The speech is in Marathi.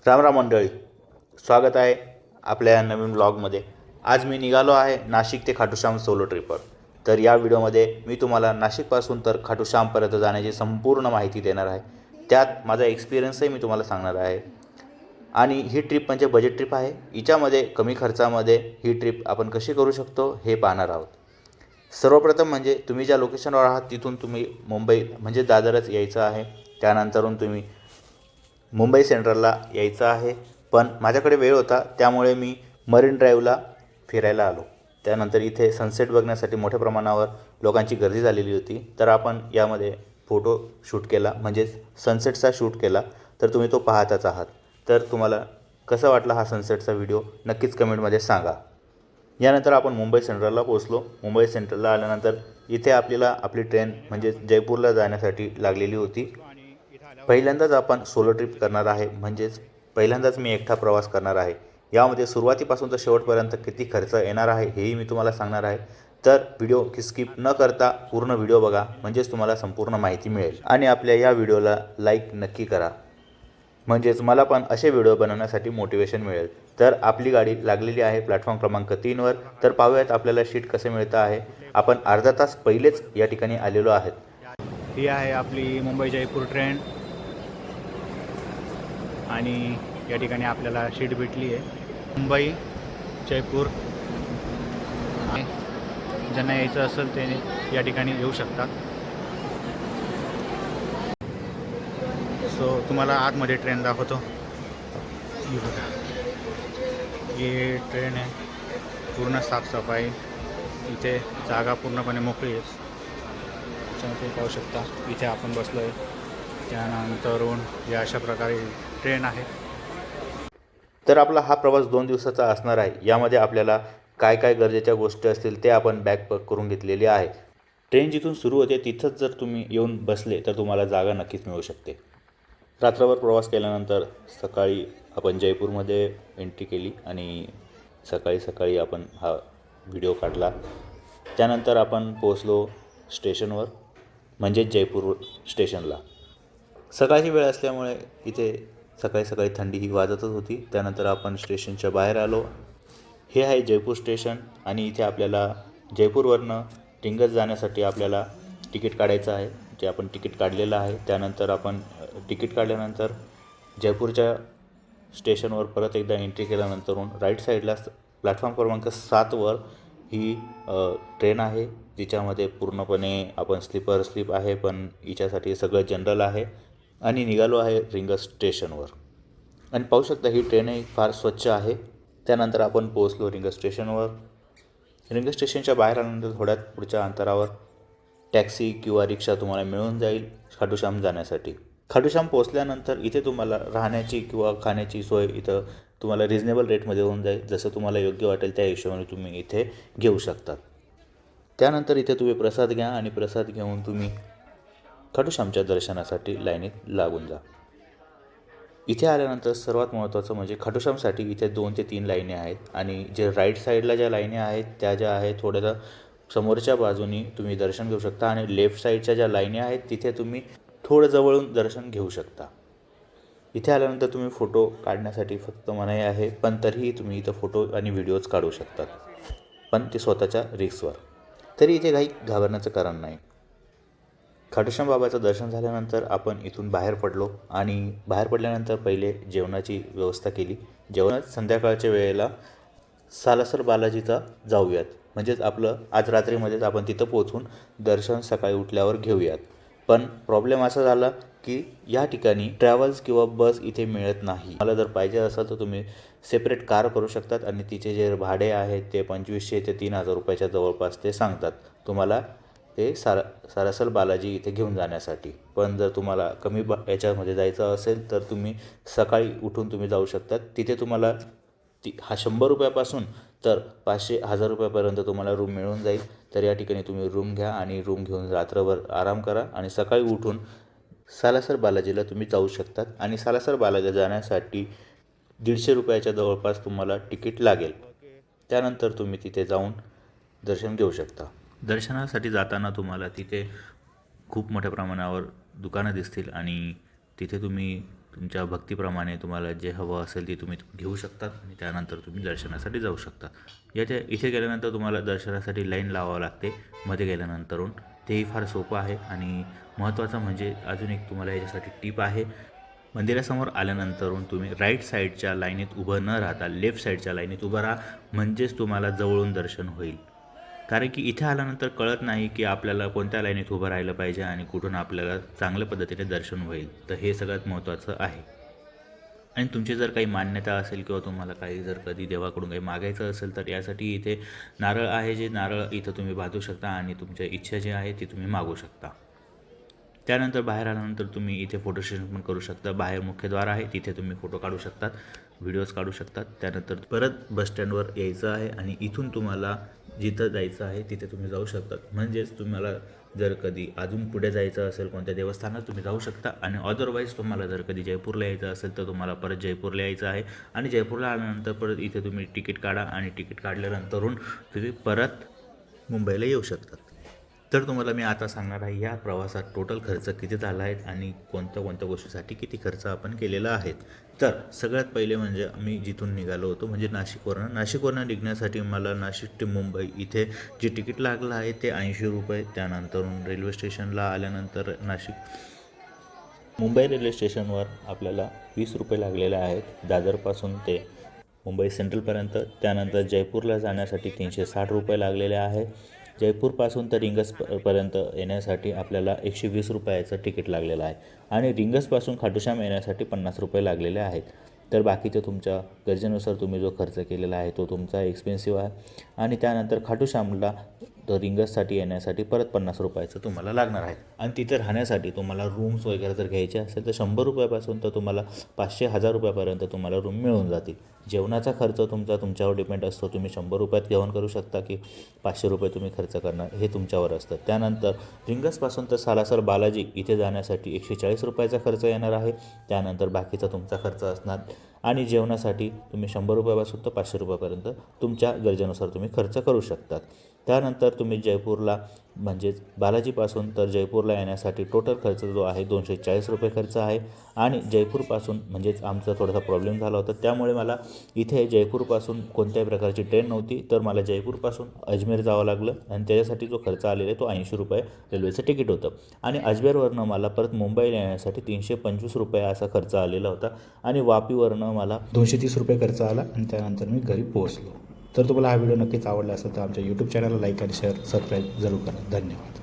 राम राम मंडळी, स्वागत आहे आपल्या या नवीन ब्लॉगमध्ये। आज मी निघालो आहे नाशिक ते खाटू श्याम सोलो ट्रिपवर। तर या व्हिडिओमध्ये मी तुम्हाला नाशिकपासून तर खाटू श्यामपर्यंत जाण्याची संपूर्ण माहिती देणार आहे। त्यात माझा एक्सपिरियन्सही मी तुम्हाला सांगणार आहे। आणि ही ट्रिप म्हणजे बजेट ट्रिप आहे। हिच्यामध्ये कमी खर्चामध्ये ही ट्रिप आपण कशी करू शकतो हे पाहणार आहोत। सर्वप्रथम म्हणजे तुम्ही ज्या लोकेशनवर आहात तिथून तुम्ही मुंबई म्हणजे दादरच यायचं आहे। त्यानंतरून तुम्ही मुंबई सेंट्रलला यायचं आहे। पण माझ्याकडे वेळ होता त्यामुळे मी मरीन ड्राईव्हला फिरायला आलो। त्यानंतर इथे सनसेट बघण्यासाठी मोठ्या प्रमाणावर लोकांची गर्दी झालेली होती। तर आपण यामध्ये फोटो शूट केला, म्हणजे सनसेटचा शूट केला। तर तुम्ही तो पाहताच आहात। तर तुम्हाला कसा वाटला हा सनसेटचा व्हिडिओ नक्कीच कमेंटमध्ये सांगा। यानंतर आपण मुंबई सेंट्रलला पोहोचलो। मुंबई सेंट्रलला आल्यानंतर इथे आपल्याला आपली ट्रेन म्हणजे जयपूरला जाण्यासाठी लागलेली होती। पहिल्यांदाच आपण सोलो ट्रिप करणार आहे, म्हणजेच पहिल्यांदाच मी एकटा प्रवास करणार आहे। यामध्ये सुरुवातीपासून तर शेवटपर्यंत किती खर्च येणार आहे हेही मी तुम्हाला सांगणार आहे। तर व्हिडिओ स्किप न करता पूर्ण व्हिडिओ बघा, म्हणजेच तुम्हाला संपूर्ण माहिती मिळेल। आणि आपल्या या व्हिडिओला लाईक नक्की करा, म्हणजेच मला पण असे व्हिडिओ बनवण्यासाठी मोटिवेशन मिळेल। तर आपली गाडी लागलेली आहे प्लॅटफॉर्म क्रमांक 3वर। तर पाहूयात आपल्याला सीट कसे मिळतं आहे। आपण अर्धा तास पहिलेच या ठिकाणी आलेलो आहेत। ही आहे आपली मुंबई जयपूर ट्रेन आणि या ठिकाणी आपल्याला सीट भेटली आहे। मुंबई जयपूर ज्यांना यायचं असेल ते या ठिकाणी येऊ शकतात। सो तुम्हाला आतमध्ये ट्रेन दाखवतो। ही बघा, ही ट्रेन आहे, पूर्ण साफसफाई, इथे जागा पूर्णपणे मोकळी आहे। तुम्ही पाहू शकता इथे आपण बसलो आहे। त्यानंतरून या अशा प्रकारे ट्रेन आहे। तर आपला हा प्रवास 2 दिवसाचा असणार आहे। यामध्ये आपल्याला काय काय गरजेच्या गोष्टी असतील ते आपण बॅग पॅक करून घेतलेली आहे। ट्रेन जिथून सुरू होते तिथंच जर तुम्ही येऊन बसले तर तुम्हाला जागा नक्कीच मिळू शकते। रात्रभर प्रवास केल्यानंतर सकाळी आपण जयपूरमध्ये एंट्री केली आणि सकाळी सकाळी आपण हा व्हिडिओ काढला। त्यानंतर आपण पोहोचलो स्टेशनवर, म्हणजेच जयपूर स्टेशनला। सकाळची वेळ असल्यामुळे इथे सकाळी सकाळी थंडी ही वाजतच होती। त्यानंतर आपण स्टेशनच्या बाहेर आलो। हे आहे जयपूर स्टेशन आणि इथे आपल्याला जयपूरवरनं रिंगस जाण्यासाठी आपल्याला तिकीट काढायचं आहे, जे आपण तिकीट काढलेलं आहे। त्यानंतर आपण तिकीट काढल्यानंतर जयपूरच्या स्टेशनवर परत एकदा एंट्री केल्यानंतरून राईट साईडला प्लॅटफॉर्म क्रमांक 7वर ही ट्रेन आहे, जिच्यामध्ये पूर्णपणे आपण स्लीप आहे, पण हिच्यासाठी सगळं जनरल आहे। आणि निघालो आहे रिंगस स्टेशनवर। आणि पाहू शकता ही ट्रेनही फार स्वच्छ आहे। त्यानंतर आपण पोहोचलो रिंगस स्टेशनवर। रिंगस स्टेशनच्या बाहेर आल्यानंतर थोड्यात पुढच्या अंतरावर टॅक्सी किंवा रिक्षा तुम्हाला मिळून जाईल खाटू श्याम जाण्यासाठी। खाटू श्याम पोहोचल्यानंतर इथे तुम्हाला राहण्याची किंवा खाण्याची सोय इथं तुम्हाला रिजनेबल रेटमध्ये होऊन जाईल। जसं तुम्हाला योग्य वाटेल त्या हिशोबाने तुम्ही इथे घेऊ शकतात। त्यानंतर इथे तुम्ही प्रसाद घ्या आणि प्रसाद घेऊन तुम्ही खाटू श्यामच्या दर्शनासाठी लाईनीत लागून जा। इथे आल्यानंतर सर्वात महत्त्वाचं म्हणजे खाटू श्यामसाठी इथे 2 ते 3 लाईनी आहेत। आणि जे राईट साईडला ज्या लाईनी आहेत त्या ज्या आहेत थोड्याशा समोरच्या बाजूनी तुम्ही दर्शन घेऊ शकता, आणि लेफ्ट साईडच्या ज्या लाईनी आहेत तिथे तुम्ही थोडं जवळून दर्शन घेऊ शकता। इथे आल्यानंतर तुम्ही फोटो काढण्यासाठी फक्त मनाई आहे, पण तरीही तुम्ही इथं फोटो आणि व्हिडिओज काढू शकतात, पण ते स्वतःच्या रिस्कवर। तरी इथे काही घाबरण्याचं कारण नाही। खाटू श्याम बाबाचं दर्शन झाल्यानंतर आपण इथून बाहेर पडलो आणि बाहेर पडल्यानंतर पहिले जेवणाची व्यवस्था केली। जेवण संध्याकाळच्या वेळेला सालासर बालाजीचा जाऊयात, म्हणजेच आपलं आज रात्रीमध्येच आपण तिथं पोहोचून दर्शन सकाळी उठल्यावर घेऊयात। पण प्रॉब्लेम असा झाला की या ठिकाणी ट्रॅव्हल्स किंवा बस इथे मिळत नाही। मला जर पाहिजे असेल तर तुम्ही सेपरेट कार करू शकतात, आणि तिचे जे भाडे आहेत ते 2500 ते 3000 रुपयाच्या जवळपास ते सांगतात तुम्हाला ते सालासर बालाजी इथे घेऊन जाण्यासाठी। पण जर तुम्हाला कमी याच्यामध्ये जायचं असेल तर तुम्ही सकाळी उठून तुम्ही जाऊ शकतात। तिथे तुम्हाला 100 रुपयापासून तर 500-1000 रुपयापर्यंत तुम्हाला रूम मिळून जाईल। तर या ठिकाणी तुम्ही रूम घ्या आणि रूम घेऊन रात्रभर आराम करा आणि सकाळी उठून सालासर बालाजीला तुम्ही जाऊ शकतात। आणि सालासर बालाजीला जाण्यासाठी 150 रुपयाच्या जवळपास तुम्हाला तिकीट लागेल। त्यानंतर तुम्ही तिथे जाऊन दर्शन घेऊ शकता। दर्शनासाठी जाताना तुम्हाला तिथे खूप मोठ्या प्रमाणावर दुकानं दिसतील आणि तिथे तुम्ही तुमच्या भक्तीप्रमाणे तुम्हाला जे हवं असेल ते तुम्ही घेऊ शकतात आणि त्यानंतर तुम्ही दर्शनासाठी जाऊ शकता. इथे गेल्यानंतर तुम्हाला दर्शनासाठी लाईन लावावं लागते मध्ये गेल्यानंतरून. तेही फार सोपं आहे. आणि महत्त्वाचं म्हणजे अजून एक तुम्हाला याच्यासाठी टीप आहे. मंदिरासमोर आल्यानंतरून तुम्ही राईट साईडच्या लाईनीत उभं न राहता लेफ्ट साईडच्या लाईनीत उभं राहा, म्हणजेच तुम्हाला जवळून दर्शन होईल. कारण की इथे आल्यानंतर कळत नाही की आपल्याला कोणत्या लाईनीत उभं राहिलं पाहिजे आणि कुठून आपल्याला चांगल्या पद्धतीने दर्शन होईल. तर हे सगळ्यात महत्त्वाचं आहे. आणि तुमची जर काही मान्यता असेल किंवा तुम्हाला काही जर कधी देवाकडून काही मागायचं असेल तर यासाठी इथे नारळ आहे, जे नारळ इथं तुम्ही बांधू शकता आणि तुमच्या इच्छा जी आहे ती तुम्ही मागू शकता. त्यानंतर बाहेर आल्यानंतर तुम्ही इथे फोटो सेशन पण करू शकता. बाहेर मुख्यद्वार आहे, तिथे तुम्ही फोटो काढू शकतात, व्हिडिओज काढू शकतात. त्यानंतर परत बसस्टँडवर यायचं आहे आणि इथून तुम्हाला जिथं जायचं आहे तिथे तुम्ही जाऊ शकतात. म्हणजेच तुम्हाला जर कधी अजून पुढे जायचं असेल कोणत्या देवस्थानात तुम्ही जाऊ शकता. आणि अदरवाईज तुम्हाला जर कधी जयपूरला यायचं असेल तर तुम्हाला परत जयपूरला यायचं आहे. आणि जयपूरला आल्यानंतर परत इथे तुम्ही तिकीट काढा आणि तिकीट काढल्यानंतरून तुम्ही परत मुंबईला येऊ शकतात. तर तुम्हाला मी आता सांगणार आहे या प्रवासात टोटल खर्च किती झाला आहे आणि कोणत्या कोणत्या गोष्टीसाठी किती खर्च आपण केलेला आहे. तर सगळ्यात पहिले म्हणजे मी जिथून निघालो होतो म्हणजे नाशिकवरनं निघण्यासाठी मला नाशिक ते मुंबई इथे जे तिकीट लागलं आहे ते 80 रुपये. त्यानंतरून रेल्वे स्टेशनला आल्यानंतर मुंबई रेल्वे स्टेशनवर आपल्याला 20 रुपये लागलेले आहेत दादरपासून ते मुंबई सेंट्रलपर्यंत. त्यानंतर जयपूरला जाण्यासाठी 360 रुपये लागलेले आहे. जयपूरपासून तर रिंगसपर्यंत येण्यासाठी आपल्याला 120 रुपयाचं तिकीट लागलेलं आहे. आणि रिंगसपासून खाटूश्याम येण्यासाठी 50 रुपये लागलेले आहेत. तर बाकीचं तुमच्या गरजेनुसार तुम्ही जो खर्च केलेला आहे तो तुमचा एक्सपेन्सिव्ह आहे. आणि त्यानंतर खाटूश्यामला तर रिंगससाठी येण्यासाठी परत 50 रुपयाचं तुम्हाला लागणार आहे. आणि तिथे राहण्यासाठी तुम्हाला रूम्स वगैरे जर घ्यायचे असेल तर 100 रुपयापासून तर तुम्हाला 500-1000 रुपयापर्यंत तुम्हाला रूम मिळून जातील. जेवणाचा खर्च तुमच्यावर डिपेंड असतो. तुम्ही 100 रुपयात जेवण करू शकता की 500 रुपये तुम्ही खर्च करणार हे तुमच्यावर असतं. त्यानंतर रिंगसपासून तर सालासर बालाजी इथे जाण्यासाठी 140 रुपयाचा खर्च येणार आहे. त्यानंतर बाकीचा तुमचा खर्च असणार. आणि जेवणासाठी तुम्ही 100 रुपयापासून तर 500 रुपयापर्यंत तुमच्या गरजेनुसार तुम्ही खर्च करू शकतात. त्यानंतर तुम्ही जयपूरला म्हणजेच बालाजीपासून तर जयपूरला येण्यासाठी टोटल खर्च जो आहे 240 रुपये खर्च आहे. आणि जयपूरपासून म्हणजेच आमचा थोडासा प्रॉब्लेम झाला होता त्यामुळे मला इथे जयपूरपासून कोणत्याही प्रकारची ट्रेन नव्हती, तर मला जयपूरपासून अजमेर जावं लागलं आणि त्याच्यासाठी जो खर्च आलेला आहे तो 80 रुपये रेल्वेचं तिकीट होतं. आणि अजमेरवरनं मला परत मुंबईला येण्यासाठी 325 रुपये असा खर्च आलेला होता. आणि वापीवरनं मला 230 रुपये खर्च आला आणि त्यानंतर मी घरी पोहोचलो. तर तुम्हाला हा व्हिडिओ नक्कीच आवडला असेल तर आमच्या यूट्यूब चॅनलला लाईक आणि शेअर सबस्क्राईब जरूर करा. धन्यवाद.